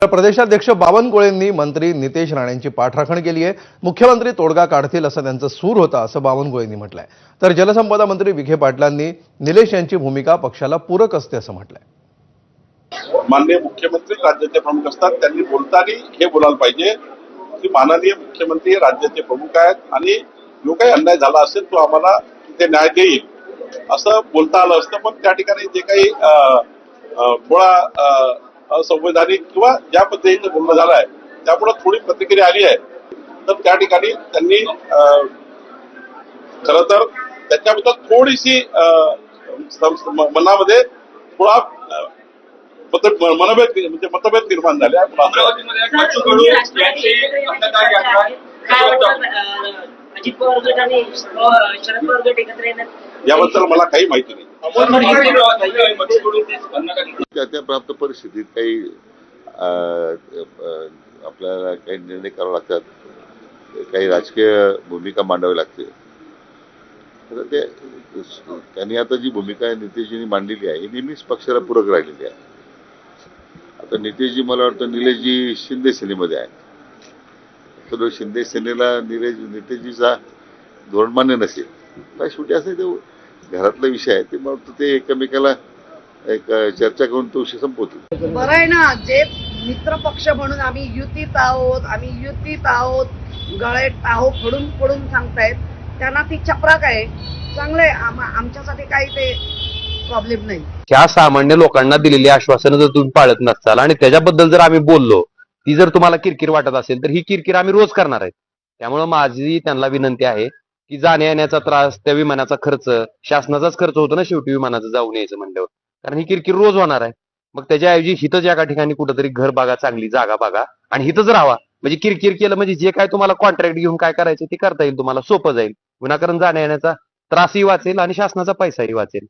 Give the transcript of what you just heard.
तर प्रदेशाध्यक्ष बावनकुळेंनी मंत्री नितेश राणेंची पाठराखण केली आहे। मुख्यमंत्री तोडगा काढतील असं त्यांचा सूर होता असं बावनकुळेंनी म्हटलंय। तर जलसंपदा मंत्री विखे पाटलांनी निलेश यांची भूमिका पक्षाला पूरक असते असं म्हटलंय। माननीय मुख्यमंत्री राज्याचे प्रमुख असतात, त्यांनी बोलताना हे बोलायला पाहिजे की माननीय मुख्यमंत्री राज्याचे प्रमुख आहेत आणि जो काही अन्याय झाला असेल तो आम्हाला तिथे न्याय देईल असं बोलता आलं असतं। पण त्या ठिकाणी जे काही थोडा असंवैधानिक किंवा ज्या पद्धतीचं बोलणं झालं आहे त्यामुळे थोडी प्रतिक्रिया आली आहे। तर त्या ठिकाणी त्यांनी खरं तर त्याच्याबद्दल थोडीशी मनामध्ये थोडा मतभेद निर्माण झाले आहे। याबद्दल मला काही माहिती नाही। त्या प्राप्त परिस्थितीत काही आपल्याला काही निर्णय करावे लागतात, काही राजकीय भूमिका मांडावी लागते। तर ते त्यांनी आता जी भूमिका नितेशजींनी मांडलेली आहे ही नेहमीच पक्षाला पूरक राहिलेली आहे। आता नितेशजी मला वाटतं निलेशजी शिंदे सेनेमध्ये आहे, तर शिंदे सेनेला नितेशजीचा धोरण मान्य नसेल काय शेवटी असे ते घरातला विषय आहे, ते मला वाटतं ते एकमेकाला एक चर्चा करून तो विषय संपवतील। बरं आहे ना, जे मित्र पक्ष म्हणून आम्ही युतीत आहोत गळ्यात टाहो फोडून सांगतायत त्यांना ती चपराक आहे। चांगलंय, आमच्यासाठी काही ते प्रॉब्लेम नाही। ह्या सामान्य लोकांना दिलेली आश्वासनं जर तुम्ही पाळत नसाल आणि त्याच्याबद्दल जर आम्ही बोललो, ती जर तुम्हाला किरकिर वाटत असेल तर ही किरकिर आम्ही रोज करणार आहेत। त्यामुळे माझी त्यांना विनंती आहे की जाण्या येण्याचा त्रास, त्या विमानाचा खर्च शासनाचाच खर्च होतो ना शेवटी विमानाचं जाऊन यायचं म्हणल्यावर, कारण ही किरकिर रोज होणार आहे। मग त्याच्याऐवजी हिथंच एका ठिकाणी कुठंतरी घर बघा, चांगली जागा बघा आणि हिथंच राहावा। म्हणजे किरकिर केलं म्हणजे जे काय तुम्हाला कॉन्ट्रॅक्ट घेऊन काय करायचं ते करता येईल, तुम्हाला सोपं जाईल, विनाकारण जाण्या येण्याचा त्रासही वाचेल आणि शासनाचा पैसाही वाचेल।